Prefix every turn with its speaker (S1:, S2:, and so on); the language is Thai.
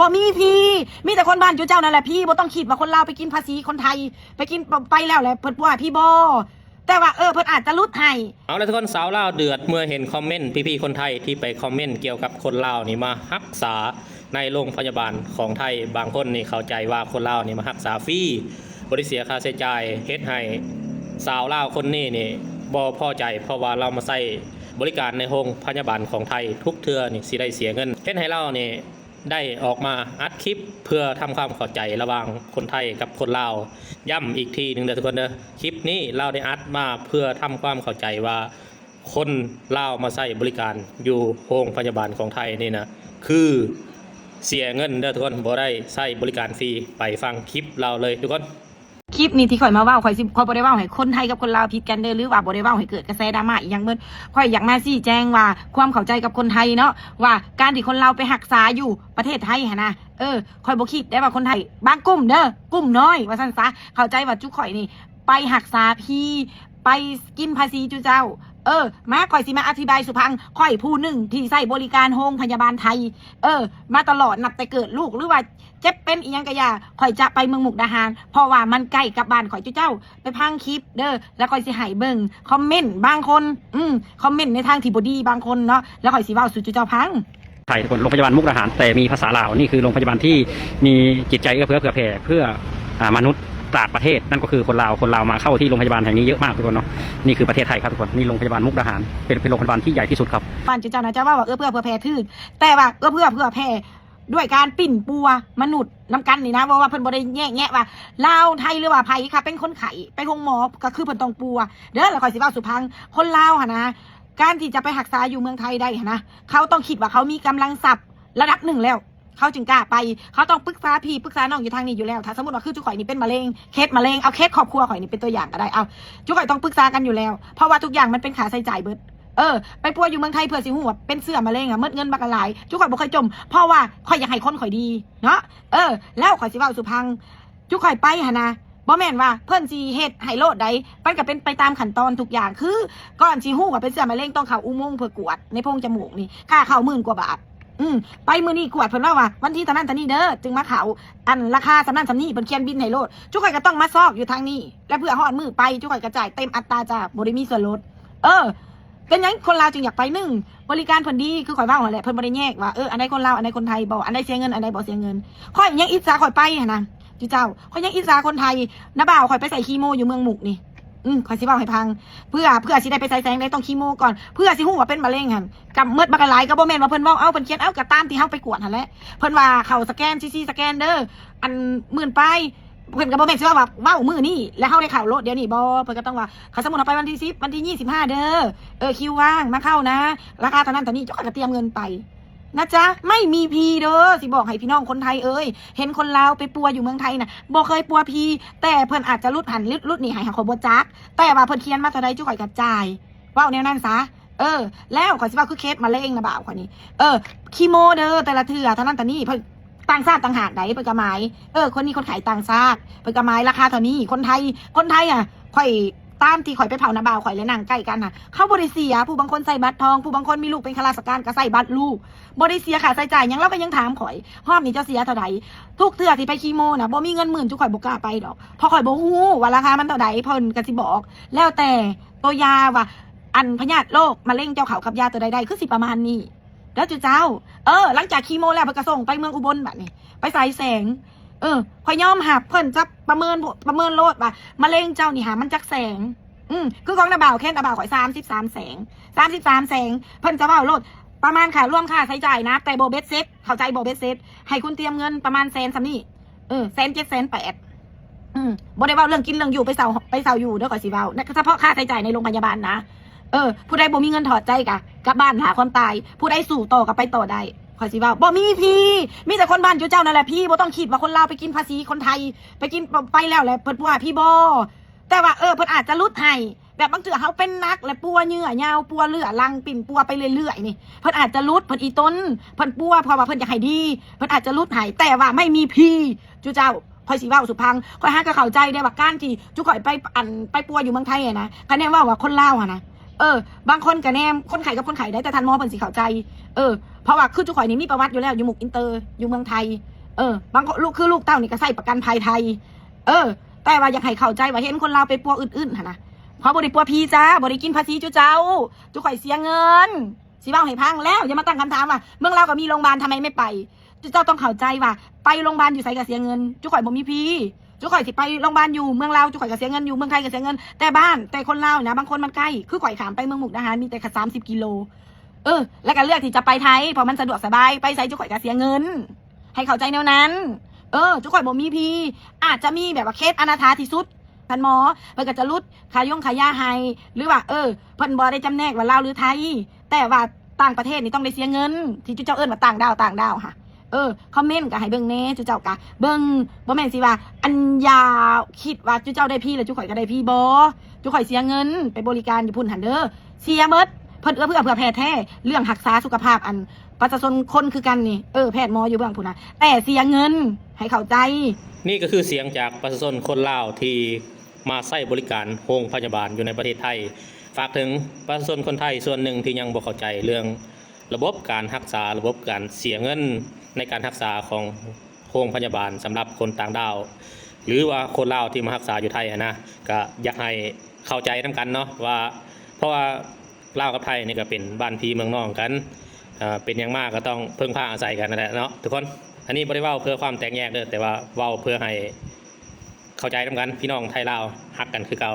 S1: บ่มีพี่มีแต่คนบ้านจุเจ้านั่นแหละพี่บ่ต้องคิดว่าคนลาวไปกินภาษีคนไทยไปกินไปแล้วแหละเพิ่นว่าพี่บ่แต่ว่าเพิ่นอาจจะลดให้
S2: เอาละทุกคนสาวลาวเดือดเมื่อเห็นคอมเมนต์พี่ๆคนไทยที่ไปคอมเมนต์เกี่ยวกับคนลาวนี่มารักษาในโรงพยาบาลของไทยบางคนนี่เข้าใจว่าคนลาวนี่มารักษาฟรีบ่ได้เสียค่าใช้จ่ายเฮ็ดให้สาวลาวคนนี้นี่บ่พอใจเพราะว่าเรามาใช้บริการในโรงพยาบาลของไทยทุกเทื่อนี่สิได้เสียเงินเฮ็ดให้เรานี่ได้ออกมาอัดคลิปเพื่อทำความเข้าใจระหว่างคนไทยกับคนลาวย้ำอีกทีหนึ่งเด้อทุกคนเด้อคลิปนี้เราได้อัดมาเพื่อทำความเข้าใจว่าคนลาวมาใช้บริการอยู่โรงพยาบาลของไทยนี่นะคือเสียเงินเด้อทุกคนบ่ได้ใช้บริการฟรีไปฟังคลิปเราเลยทุกคน
S1: คลิปนี้ที่ข่อยมาเว้าข่อยบ่ได้เว้าให้คนไทยกับคนลาวผิดกันเด้อหรือว่าบ่ได้เว้าให้เกิดกระแสดราม่าอีหยังเบิดข่อยอยากมาชี้แจงว่าความเข้าใจกับคนไทยเนาะว่าการที่คนลาวไปรักษาอยู่ประเทศไทยหั่นนะข่อยบ่คิดได้ว่าคนไทยบางกลุ่มเด้อกลุ่มน้อยว่าซั่นซะเข้าใจว่าจุข่อยนี่ไปรักษาพี่ไปกินภาษีจุเจ้ามาข่อยสิมาอธิบายสุพังข่อยผู้หนึ่งที่ใช้บริการโรงพยาบาลไทยมาตลอดนับแต่เกิดลูกหรือว่าเจ็บเป็นอีหยังกะยาข่อยจะไปเมืองมุกดาหารเพราะว่ามันใกล้กับบ้านข่อยจุเจ้าไปพังคลิปเด้อแล้วข่อยสิให้เบิ่งคอมเมนต์บางคนคอมเมนต์ในทางที่บ่ดีบางคนเนาะแล้วข่อยสิเว้าสู่จุเจ้าพัง
S3: ไทยทุกคนโรงพยาบาลมุกดาหารแต่มีภาษาลาวนี่คือโรงพยาบาลที่มีจิตใจเอื้อเฟื้อเผื่อแผ่เพื่อมนุษย์ต่างประเทศนั่นก็คือคนลาวมาเข้าที่โรงพยาบาลแห่งนี้เยอะมากทุกคนเนาะนี่คือประเทศไทยครับทุกคนนี่โรงพยาบาลมุกดาหารเป็นโรงพยาบาลที่ใหญ่ที่สุดครับ
S1: บ้านจุเจ้านะจะว่าเอื้อเผื่อแผ่ถือแต่ว่าเอื้อเผื่อแผ่ด้วยการปิ่นปัวมนุษย์นำกันนี่นะว่าเพิ่นบ่ได้แง่ว่าลาวไทยหรือว่าไผค่ะเป็นคนไข้ไปโรงหมอก็คือเพิ่นต้องปัวเด้อแล้วข่อยสิเว้าสุพังคนลาวหั่นนะการที่จะไปรักษาอยู่เมืองไทยได้หั่นนะเขาต้องคิดว่าเขามีกำลังทรัพย์ระดับหนึ่งแล้วเขาจึงกล้าไปเขาต้องปรึกษาพี่ปรึกษาน้องอยู่ทางนี้อยู่แล้วถ้าสมมติว่าคือจุข่อยนี่เป็นมะเร็งเคสมะเร็งเอาเคสครอบครัวข่อยนี่เป็นตัวอย่างก็ได้เอาจุข่อยต้องปรึกษากันอยู่แล้วเพราะว่าทุกอย่างมันเป็นค่าใช้จ่ายเบิดไปปัวอยู่เมืองไทยเพื่อสิฮู้ว่าเป็นเสื้อมะเร็งเมิดเงินบักหลายจุข่อยบ่เคยจมเพราะว่าข่อยอยากให้คนข่อยดีเนาะแล้วข่อยสิเว้าสุพังจุข่อยไปหั่นนะบ่แม่นว่าเพิ่นสิเฮ็ดให้โลดใดมันก็เป็นไปตามขั้นตอนทุกอย่างคือก่อนสิฮู้ว่าเป็นเสื้อมะเร็งต้องเข้าอุโมงค์เพื่อกวดในโพรงจมูกนี่ค่าเข้า10,000 กว่าบาทไปมื้อนี้กวดเพิ่นว่าวันที่เท่านั้นเท่านี้เด้อจึงมาเขาอันราคาสำนั้นสำนี้เพิ่นเขียนบินให้โลดจุข่อยก็ต้องมาซอกอยู่ทางนี้และเพื่อฮอดมื้อไปจุข่อยก็จ่ายเต็มอัตราจ้าบ่ได้มีส่วนลดเป็นหยังคนลาวจึงอยากไปบริการเพิ่นดีคือข่อยว่าหั่นแหละเพิ่นบ่ได้แยกว่าอันใดคนลาวอันใดคนไทยบ่อันใดเสียเงินอันใดบ่เสียเงินข่อยยังอิจฉาข่อยไปหั่นนะจุเจ้าข่อยยังอิจฉาคนไทยน้าบ่าวข่อยไปใส่คีโมอยู่เมืองมุกนี่ข่อยสิเว้าให้พังเพื่อสิได้ไปใส่แสงได้ต้องคีโมก่อนเพื่อสิฮู้ว่าเป็นมะเร็งหั่นกับเมิดบักหลายก็บ่แม่นว่าเพิ่นเว้าเพิ่นเขียนก็ตามที่เฮาไปกวดหั่นแหละเพิ่นว่าเข้าสแกนซีสแกนเด้ออัน10,000ไปเพิ่นก็บ่แม่นสิว่าเว้ามื้อนี้แล้วเฮาได้เข้ารถเดี๋ยวนี้บ่เพิ่นก็ต้องว่าเขาสมมุติเอาไปวันที่10วันที่25เด้อคิวว่างมาเข้านะราคาเท่านั้นเท่านี้เจ้าก็เตรียมเงินไปนะจ๊ะไม่มีพีเด้อสิบอกให้พี่น้องคนไทยเห็นคนลาวไปปัวอยู่เมืองไทยน่ะบ่เคยปัวพีแต่เพิ่นอาจจะรุดหนีให้เขาบ่จักแต่ว่าเพิ่นเขียนมาเท่าใดจุข่อยกระจายเว้าแนวนั้นซะแล้วข่อยสิว่าคือเคสมะเร็งนะบ่าวข่อยนี่คีโมเด้อแต่ละเทื่อเท่านั้นเท่านี้เพิ่นต่างชาติต่างหากใดเพิ่นก็หมายคนนี้คนขายต่างชาติเพิ่นก็หมายราคาเท่านี้คนไทยอ่ะข่อยตามที่ข่อยไปเผานาบ่าวข่อยเลยนั่งใกล้กันน่ะเขาบ่ได้เสียผู้บางคนใส่บัตรทองผู้บางคนมีลูกเป็นข้าราชการก็ใส่บัตรลูกบ่ได้เสียค่าใช้จ่ายหยังเราก็ยังถามข่อยห้อมนี่จะเสียเท่าใดทุกเทื่อที่ไปคีโมน่ะบ่มีเงินหมื่นจุข่อยบ่กล้าไปดอกเพราะข่อยบ่ฮู้ว่าราคามันเท่าใดเพิ่นก็สิบอกแล้วแต่ตัวยาว่าอันพยาธิโรคมะเร็งเจ้าเขากับยาตัวใดๆคือสิประมาณนี้แล้วจุเจ้าหลังจากคีโมแล้วเพิ่นก็ส่งไปเมืองอุบลบัดนี้ไปฉายแสงข่อยยอมหับเพิ่นจะประเมินโลดว่ามะเร็งเจ้านี่หามันจักแสงคือของนาบ่าวแค่นาบ่าวข่อย33 แสงเพิ่นจะเว้าโลดประมาณค่ะร่วมค่าใช้จ่ายนะแต่โบเบสเซ็ตเข้าใจโบเบสเซ็ตให้คุณเตรียมเงินประมาณ100,000ซำนี้107,000 108,000บ่ได้เว้าเรื่องกินเรื่องอยู่ไปเซาอยู่เด้อข่อยสิเว้าเฉพาะค่าใช้จ่ายในโรงพยาบาลนะผู้ใดบ่มีเงินถอดใจกลับบ้านหาความตายผู้ใดสู่ต่อก็ไปต่อได้ข่อยสิเว้าบ่มีพี่มีแต่คนบ้านจุเจ้านั่นแหละพี่บ่ต้องคิดว่าคนลาวไปกินภาษีคนไทยไปกินไปแล้วแหละเพิ่นว่าพี่บ่แต่ว่าเพิ่นอาจจะลดให้แบบบางเทื่อเฮาเป็นนักและปัวเหงื่อยาวปัวเลือลังปิ่นปัวไปเรื่อยๆนี่เพิ่นอาจจะลดเพิ่นอีต้นเพิ่นปัวเพราะว่าเพิ่นอยากให้ดีเพิ่นอาจจะลดให้แต่ว่าไม่มีพี่จุเจ้าข่อยสิเว้าสุพังข่อยหาก็เข้าใจได้ว่าการที่จุข่อยไปปัวอยู่เมืองไทยนะก็แน่ว่าคนลาวนะ บางคนกับแนมคนไข้กับคนไข้ได้แต่ทันหมอเพิ่นสิเข้าใจเพราะว่าคือจุข่อยนี่มีประวัติอยู่แล้วอยู่หมุกอินเตอร์อยู่เมืองไทยบางคนลูกเต้านี่ก็ใส่ประกันภัยไทยแต่ว่าอยากให้เข้าใจว่าเห็นคนลาวไปปัวอื่นๆหั่นนะเพราะบ่ได้ปัวพีจ้าบ่ได้กินภาษีจุเจ้าจุข่อยเสียเงินสิเว้าให้พังแล้วอย่ามาตั้งคำถามว่าเมืองลาวก็มีโรงพยาบาลทำไมไม่ไปจุเจ้าต้องเข้าใจว่าไปโรงพยาบาลอยู่ไสก็เสียเงินจุข่อยบ่มีพีจุข่อยสิไปโรงพยาบาลอยู่เมืองลาวจุข่อยก็เสียเงินอยู่เมืองไทยก็เสียเงินแต่คนลาวนะบางคนมันใกล้คือข่อยขามไปเมืองมุกดาหารมีแต่แค่30 กิโลแล้วก็เลือกที่จะไปไทยเพราะมันสะดวกสบายไปไสจุข่อยก็เสียเงินให้เข้าใจแนวนั้นจุข่อยบ่มีพีอาจจะมีแบบว่าเคสอนาถาที่สุดท่านหมอเพิ่นก็จะลดขายาให้หรือว่าเพิ่นบ่ได้จำแนกว่าลาวหรือไทยแต่ว่าต่างประเทศนี่ต้องได้เสียเงินที่จุเจ้าเอิ้นว่าต่างดาวค่ะคอมเมนต์ก็ให้เบิ่งแน่จุเจ้ากะเบิ่งบ่แม่นสิว่าอันยาคิดว่าจุเจ้าได้พี่แล้วจุข่อยก็ได้พี่บ่จุข่อยเสียเงินไปบริการอยู่พุ่นหั่นเด้อเสียหมดเพิ่นเพื่อแพทย์แท้เรื่องรักษาสุขภาพอันประชาชนคนคือกันนี่แพทย์หมออยู่เบื้องพุ่นน่ะแต่เสียเงินให้เข้าใจ
S2: นี่ก็คือเสียงจากประชาชนคนลาวที่มาใช้บริการโรงพยาบาลอยู่ในประเทศไทยฝากถึงประชาชนคนไทยส่วนหนึ่งที่ยังบ่เข้าใจเรื่องระบบการรักษาระบบการเสียเงินในการรักษาของโรงพยาบาลสำหรับคนต่างดาวหรือว่าคนลาวที่มารักษาอยู่ไทยนะก็อยากให้เข้าใจนำกันเนาะว่าเพราะว่าลาวกับไทยนี่ก็เป็นบ้านพี่เมืองน้องกันเป็นอย่างมากก็ต้องพึ่งพาอาศัยกันนั่นแหละเนาะทุกคนอันนี้บ่ได้เว้าเพื่อความแตกแยกเด้อแต่ว่าเว้าเพื่อให้เข้าใจนำกันพี่น้องไทยลาวฮักกันคือเก่า